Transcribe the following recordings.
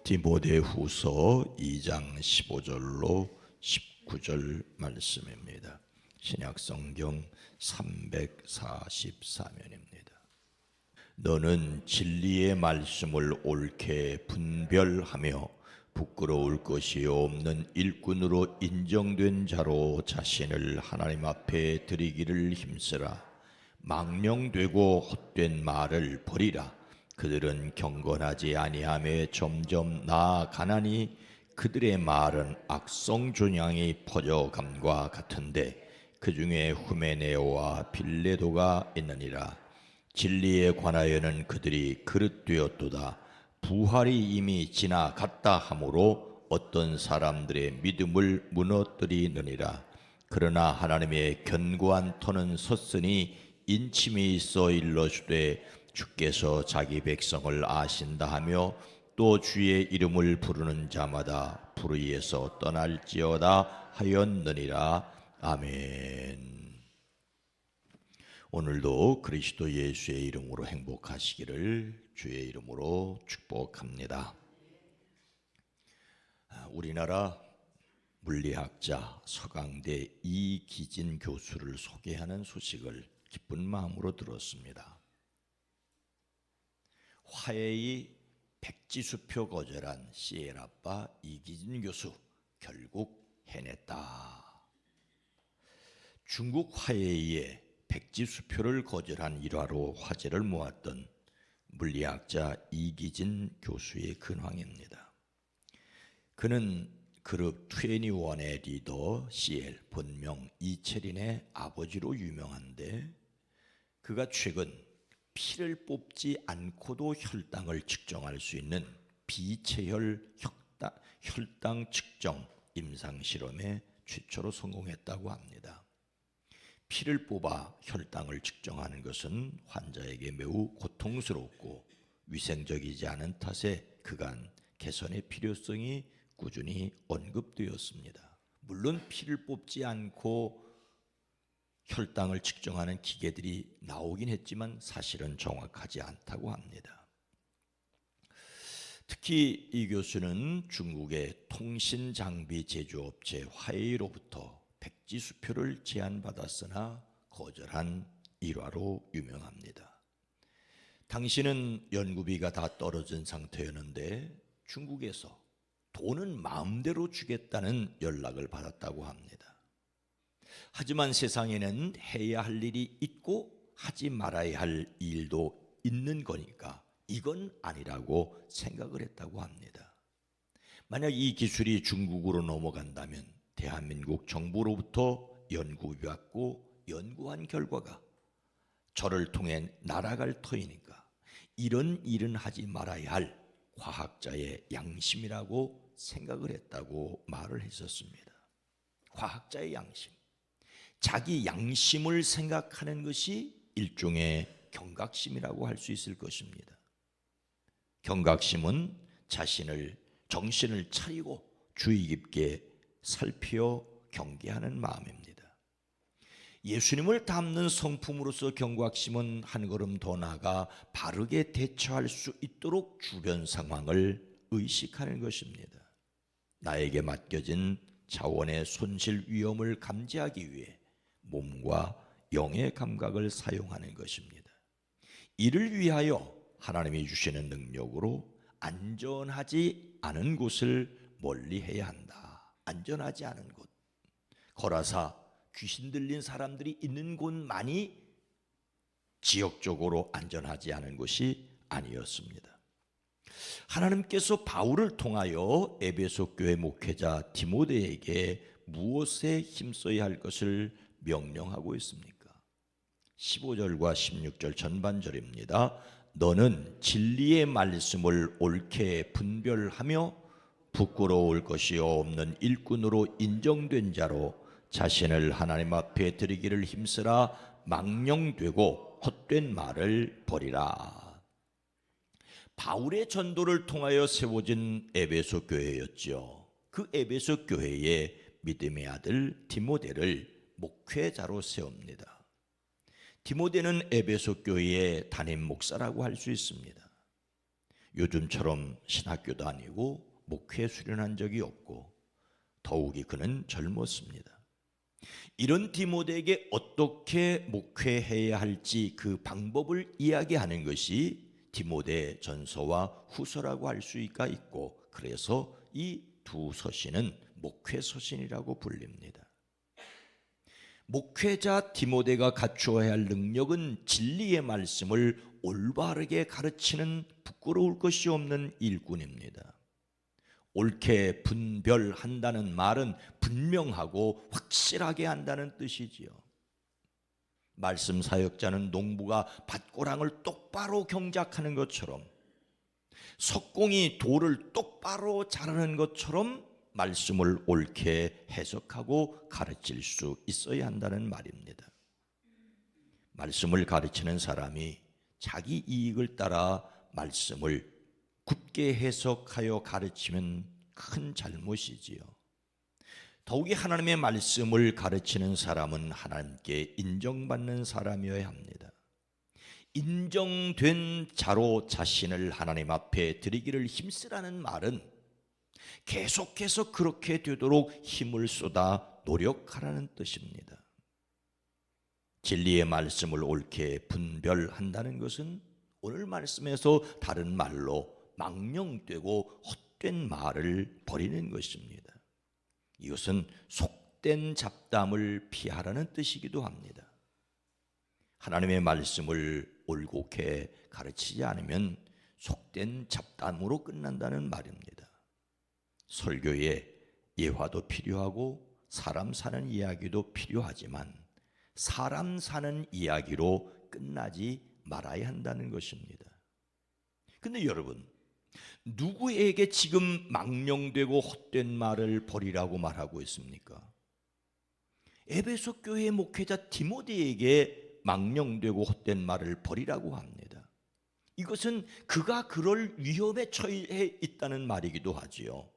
디모데후서 2장 15절로 19절 말씀입니다. 신약성경 344면입니다. 너는 진리의 말씀을 옳게 분별하며 부끄러울 것이 없는 일꾼으로 인정된 자로 자신을 하나님 앞에 드리기를 힘쓰라. 망령되고 헛된 말을 버리라. 그들은 경건하지 아니하며 점점 나아가나니 그들의 말은 악성 존향이 퍼져감과 같은데 그 중에 후메네오와 빌레도가 있느니라. 진리에 관하여는 그들이 그릇되었도다. 부활이 이미 지나갔다 하므로 어떤 사람들의 믿음을 무너뜨리느니라. 그러나 하나님의 견고한 터는 섰으니 인침이 있어 일러주되 주께서 자기 백성을 아신다 하며 또 주의 이름을 부르는 자마다 불의에서 떠날지어다 하였느니라. 아멘. 오늘도 그리스도 예수의 이름으로 행복하시기를 주의 이름으로 축복합니다. 우리나라 물리학자 서강대 이기진 교수를 소개하는 소식을 기쁜 마음으로 들었습니다. 화해의 백지수표 거절한 시엘아빠 이기진 교수 결국 해냈다. 중국 화해의 백지수표를 거절한 일화로 화제를 모았던 물리학자 이기진 교수의 근황입니다. 그는 그룹 21의 리더 CL 본명 이채린의 아버지로 유명한데 그가 최근 피를 뽑지 않고도 혈당을 측정할 수 있는 비체혈 혈당 측정 임상실험에 최초로 성공했다고 합니다. 피를 뽑아 혈당을 측정하는 것은 환자에게 매우 고통스럽고 위생적이지 않은 탓에 그간 개선의 필요성이 꾸준히 언급되었습니다. 물론 피를 뽑지 않고 혈당을 측정하는 기계들이 나오긴 했지만 사실은 정확하지 않다고 합니다. 특히 이 교수는 중국의 통신장비 제조업체 화웨이로부터 백지수표를 제안받았으나 거절한 일화로 유명합니다. 당시는 연구비가 다 떨어진 상태였는데 중국에서 돈은 마음대로 주겠다는 연락을 받았다고 합니다. 하지만 세상에는 해야 할 일이 있고 하지 말아야 할 일도 있는 거니까 이건 아니라고 생각을 했다고 합니다. 만약 이 기술이 중국으로 넘어간다면 대한민국 정부로부터 연구비 받고 연구한 결과가 저를 통해 날아갈 터이니까 이런 일은 하지 말아야 할 과학자의 양심이라고 생각을 했다고 말을 했었습니다. 과학자의 양심. 자기 양심을 생각하는 것이 일종의 경각심이라고 할 수 있을 것입니다. 경각심은 정신을 차리고 주의 깊게 살피어 경계하는 마음입니다. 예수님을 닮는 성품으로서 경각심은 한 걸음 더 나아가 바르게 대처할 수 있도록 주변 상황을 의식하는 것입니다. 나에게 맡겨진 자원의 손실 위험을 감지하기 위해 몸과 영의 감각을 사용하는 것입니다. 이를 위하여 하나님이 주시는 능력으로 안전하지 않은 곳을 멀리해야 한다. 안전하지 않은 곳. 거라사 귀신 들린 사람들이 있는 곳만이 지역적으로 안전하지 않은 곳이 아니었습니다. 하나님께서 바울을 통하여 에베소 교회 목회자 디모데에게 무엇에 힘써야 할 것을 명령하고 있습니까? 15절과 16절 전반절입니다. 너는 진리의 말씀을 옳게 분별하며 부끄러울 것이 없는 일꾼으로 인정된 자로 자신을 하나님 앞에 드리기를 힘쓰라. 망령되고 헛된 말을 버리라. 바울의 전도를 통하여 세워진 에베소 교회였죠. 그 에베소 교회의 믿음의 아들 디모데를 목회자로 세웁니다. 디모데는 에베소 교회의 담임 목사라고 할 수 있습니다. 요즘처럼 신학교도 아니고 목회 수련한 적이 없고 더욱이 그는 젊었습니다. 이런 디모데에게 어떻게 목회해야 할지 그 방법을 이야기하는 것이 디모데 전서와 후서라고 할 수가 있고, 그래서 이 두 서신은 목회 서신이라고 불립니다. 목회자 디모데가 갖추어야 할 능력은 진리의 말씀을 올바르게 가르치는 부끄러울 것이 없는 일꾼입니다. 옳게 분별한다는 말은 분명하고 확실하게 한다는 뜻이지요. 말씀 사역자는 농부가 밭고랑을 똑바로 경작하는 것처럼, 석공이 돌을 똑바로 자르는 것처럼 말씀을 옳게 해석하고 가르칠 수 있어야 한다는 말입니다. 말씀을 가르치는 사람이 자기 이익을 따라 말씀을 굳게 해석하여 가르치면 큰 잘못이지요. 더욱이 하나님의 말씀을 가르치는 사람은 하나님께 인정받는 사람이어야 합니다. 인정된 자로 자신을 하나님 앞에 드리기를 힘쓰라는 말은 계속해서 그렇게 되도록 힘을 쏟아 노력하라는 뜻입니다. 진리의 말씀을 옳게 분별한다는 것은 오늘 말씀에서 다른 말로 망령되고 헛된 말을 버리는 것입니다. 이것은 속된 잡담을 피하라는 뜻이기도 합니다. 하나님의 말씀을 올곧게 가르치지 않으면 속된 잡담으로 끝난다는 말입니다. 설교에 예화도 필요하고 사람 사는 이야기도 필요하지만 사람 사는 이야기로 끝나지 말아야 한다는 것입니다. 근데 여러분, 누구에게 지금 망령되고 헛된 말을 버리라고 말하고 있습니까? 에베소 교회 목회자 디모데에게 망령되고 헛된 말을 버리라고 합니다. 이것은 그가 그럴 위험에 처해 있다는 말이기도 하지요.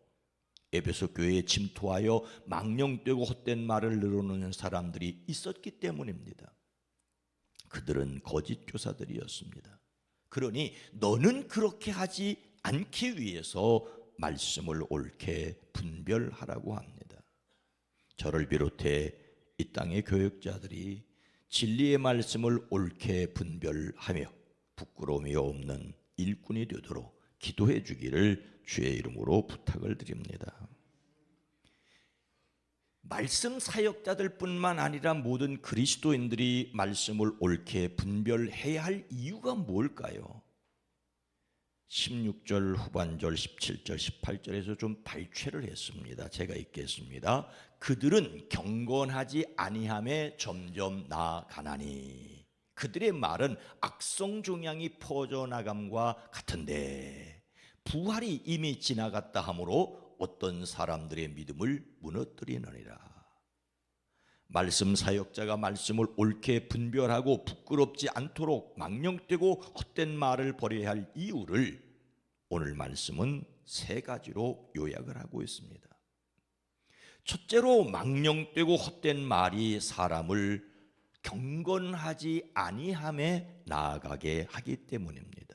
에베소 교회에 침투하여 망령되고 헛된 말을 늘어놓는 사람들이 있었기 때문입니다. 그들은 거짓 교사들이었습니다. 그러니 너는 그렇게 하지 않기 위해서 말씀을 옳게 분별하라고 합니다. 저를 비롯해 이 땅의 교역자들이 진리의 말씀을 옳게 분별하며 부끄러움이 없는 일꾼이 되도록 기도해 주기를 주의 이름으로 부탁을 드립니다. 말씀 사역자들 뿐만 아니라 모든 그리스도인들이 말씀을 옳게 분별해야 할 이유가 뭘까요? 16절 후반절 17절 18절에서 좀 발췌를 했습니다. 제가 읽겠습니다. 그들은 경건하지 아니함에 점점 나아가나니 그들의 말은 악성 종양이 퍼져나감과 같은데 부활이 이미 지나갔다 하므로 어떤 사람들의 믿음을 무너뜨리느니라. 말씀 사역자가 말씀을 옳게 분별하고 부끄럽지 않도록 망령되고 헛된 말을 버려야 할 이유를 오늘 말씀은 세 가지로 요약을 하고 있습니다. 첫째로 망령되고 헛된 말이 사람을 경건하지 아니함에 나아가게 하기 때문입니다.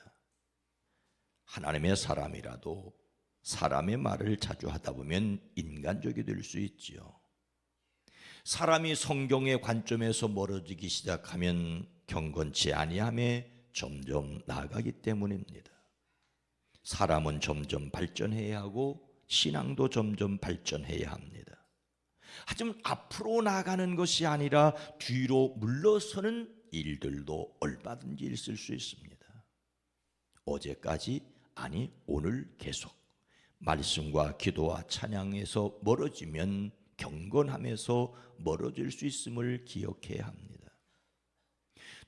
하나님의 사람이라도 사람의 말을 자주 하다 보면 인간적이 될 수 있지요. 사람이 성경의 관점에서 멀어지기 시작하면 경건치 아니함에 점점 나아가기 때문입니다. 사람은 점점 발전해야 하고 신앙도 점점 발전해야 합니다. 하지만 앞으로 나가는 것이 아니라 뒤로 물러서는 일들도 얼마든지 있을 수 있습니다. 어제까지 아니 오늘 계속 말씀과 기도와 찬양에서 멀어지면 경건함에서 멀어질 수 있음을 기억해야 합니다.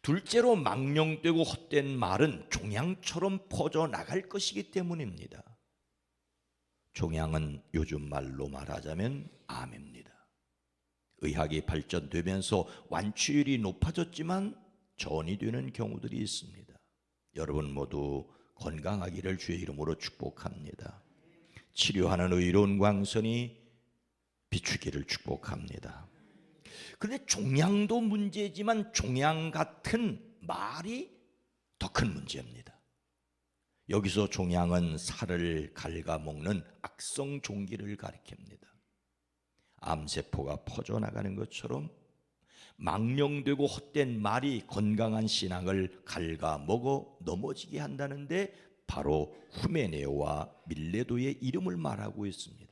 둘째로 망령되고 헛된 말은 종양처럼 퍼져나갈 것이기 때문입니다. 종양은 요즘 말로 말하자면 암입니다. 의학이 발전되면서 완치율이 높아졌지만 전이 되는 경우들이 있습니다. 여러분 모두 건강하기를 주의 이름으로 축복합니다. 치료하는 의로운 광선이 비추기를 축복합니다. 그런데 종양도 문제지만 종양 같은 말이 더 큰 문제입니다. 여기서 종양은 살을 갉아먹는 악성 종기를 가리킵니다. 암세포가 퍼져나가는 것처럼 망령되고 헛된 말이 건강한 신앙을 갉아먹어 넘어지게 한다는데 바로 후메네오와 밀레도의 이름을 말하고 있습니다.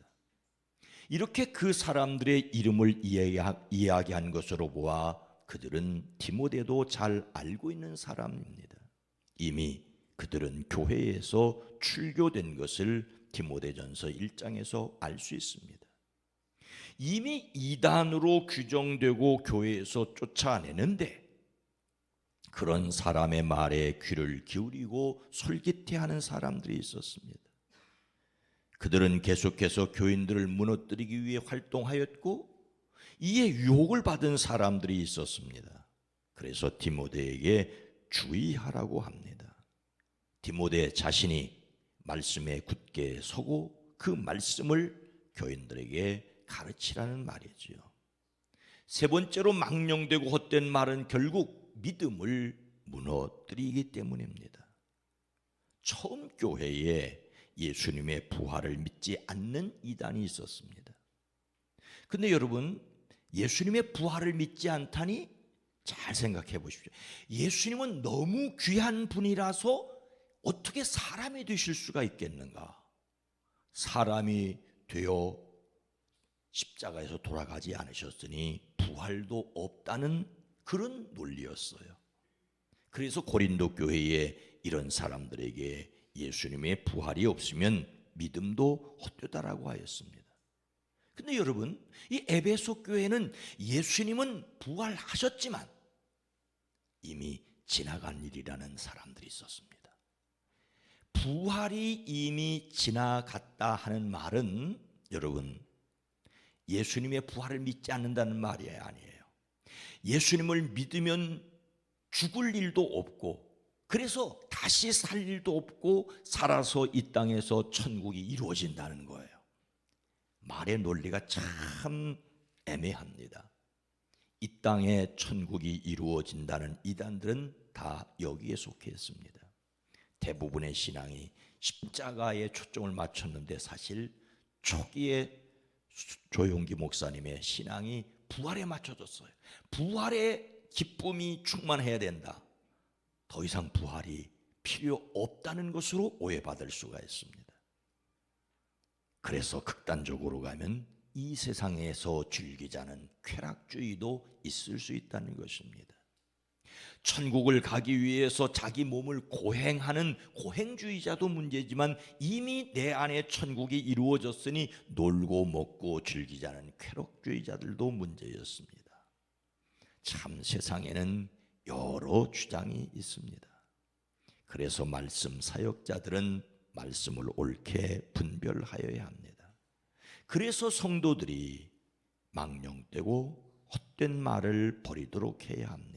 이렇게 그 사람들의 이름을 이야기한 것으로 보아 그들은 디모데도 잘 알고 있는 사람입니다. 이미 그들은 교회에서 출교된 것을 디모데전서 1장에서 알 수 있습니다. 이미 이단으로 규정되고 교회에서 쫓아내는데 그런 사람의 말에 귀를 기울이고 솔깃해하는 사람들이 있었습니다. 그들은 계속해서 교인들을 무너뜨리기 위해 활동하였고 이에 유혹을 받은 사람들이 있었습니다. 그래서 디모데에게 주의하라고 합니다. 디모데 자신이 말씀에 굳게 서고 그 말씀을 교인들에게 가르치라는 말이지요. 세 번째로 망령되고 헛된 말은 결국 믿음을 무너뜨리기 때문입니다. 처음 교회에 예수님의 부활을 믿지 않는 이단이 있었습니다. 근데 여러분, 예수님의 부활을 믿지 않다니 잘 생각해 보십시오. 예수님은 너무 귀한 분이라서 어떻게 사람이 되실 수가 있겠는가? 사람이 되어 십자가에서 돌아가지 않으셨으니 부활도 없다는 그런 논리였어요. 그래서 고린도 교회에 이런 사람들에게 예수님의 부활이 없으면 믿음도 헛되다라고 하였습니다. 근데 여러분, 이 에베소 교회는 예수님은 부활하셨지만 이미 지나간 일이라는 사람들이 있었습니다. 부활이 이미 지나갔다 하는 말은 여러분, 예수님의 부활을 믿지 않는다는 말이 아니에요. 예수님을 믿으면 죽을 일도 없고 그래서 다시 살 일도 없고 살아서 이 땅에서 천국이 이루어진다는 거예요. 말의 논리가 참 애매합니다. 이 땅에 천국이 이루어진다는 이단들은 다 여기에 속해 있습니다. 대부분의 신앙이 십자가에 초점을 맞췄는데 사실 초기에 조용기 목사님의 신앙이 부활에 맞춰졌어요. 부활의 기쁨이 충만해야 된다. 더 이상 부활이 필요 없다는 것으로 오해받을 수가 있습니다. 그래서 극단적으로 가면 이 세상에서 즐기자는 쾌락주의도 있을 수 있다는 것입니다. 천국을 가기 위해서 자기 몸을 고행하는 고행주의자도 문제지만 이미 내 안에 천국이 이루어졌으니 놀고 먹고 즐기자는 쾌락주의자들도 문제였습니다. 참 세상에는 여러 주장이 있습니다. 그래서 말씀 사역자들은 말씀을 옳게 분별하여야 합니다. 그래서 성도들이 망령되고 헛된 말을 버리도록 해야 합니다.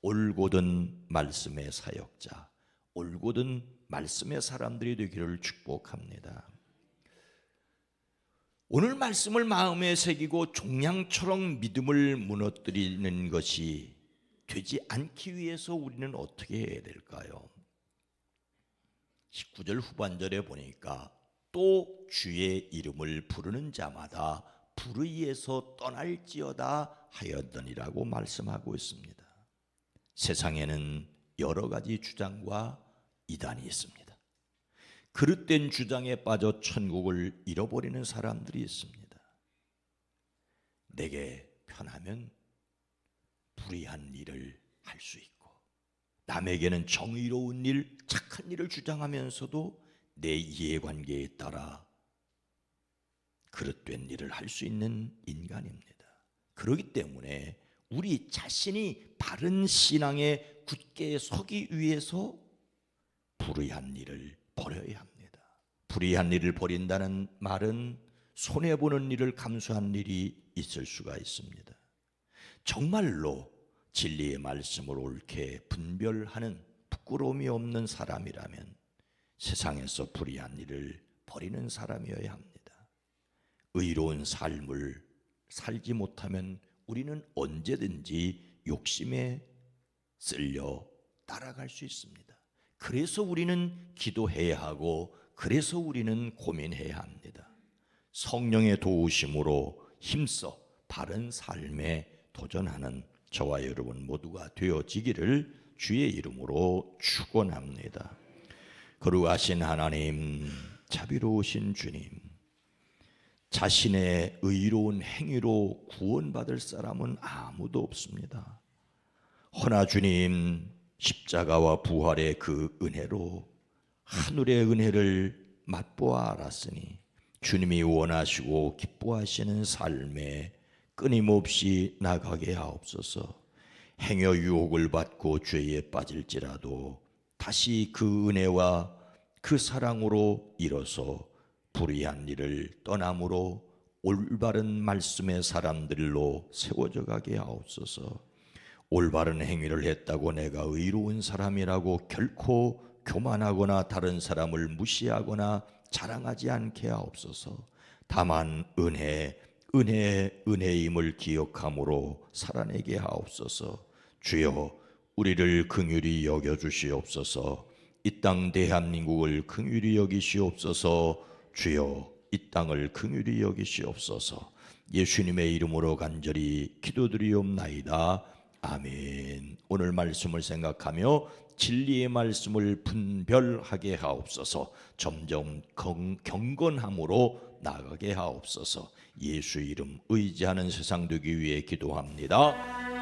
올곧은 말씀의 사역자, 올곧은 말씀의 사람들이 되기를 축복합니다. 오늘 말씀을 마음에 새기고 종양처럼 믿음을 무너뜨리는 것이 되지 않기 위해서 우리는 어떻게 해야 될까요? 19절 후반절에 보니까 또 주의 이름을 부르는 자마다 불의에서 떠날지어다 하였더니라고 말씀하고 있습니다. 세상에는 여러 가지 주장과 이단이 있습니다. 그릇된 주장에 빠져 천국을 잃어버리는 사람들이 있습니다. 내게 편하면 불의한 일을 할 수 있고 남에게는 정의로운 일, 착한 일을 주장하면서도 내 이해관계에 따라 그릇된 일을 할 수 있는 인간입니다. 그렇기 때문에 우리 자신이 바른 신앙에 굳게 서기 위해서 불의한 일을 버려야 합니다. 불의한 일을 버린다는 말은 손해보는 일을 감수한 일이 있을 수가 있습니다. 정말로 진리의 말씀을 옳게 분별하는 부끄러움이 없는 사람이라면 세상에서 불의한 일을 버리는 사람이어야 합니다. 의로운 삶을 살지 못하면 우리는 언제든지 욕심에 쓸려 따라갈 수 있습니다. 그래서 우리는 기도해야 하고 그래서 우리는 고민해야 합니다. 성령의 도우심으로 힘써 바른 삶에 도전하는 저와 여러분 모두가 되어지기를 주의 이름으로 축원합니다. 거룩하신 하나님, 자비로우신 주님, 자신의 의로운 행위로 구원받을 사람은 아무도 없습니다. 허나 주님, 십자가와 부활의 그 은혜로 하늘의 은혜를 맛보아 알았으니 주님이 원하시고 기뻐하시는 삶에 끊임없이 나가게 하옵소서. 행여 유혹을 받고 죄에 빠질지라도 다시 그 은혜와 그 사랑으로 일어서 불의한 일을 떠남으로 올바른 말씀의 사람들로 세워져 가게 하옵소서. 올바른 행위를 했다고 내가 의로운 사람이라고 결코 교만하거나 다른 사람을 무시하거나 자랑하지 않게 하옵소서. 다만 은혜임을 기억함으로 살아내게 하옵소서. 주여, 우리를 긍휼히 여겨주시옵소서. 이 땅 대한민국을 긍휼히 여기시옵소서. 주여, 이 땅을 긍휼히 여기시옵소서. 예수님의 이름으로 간절히 기도드리옵나이다. 아멘. 오늘 말씀을 생각하며 진리의 말씀을 분별하게 하옵소서. 점점 경건함으로 나아가게 하옵소서. 예수 이름 의지하는 세상 되기 위해 기도합니다.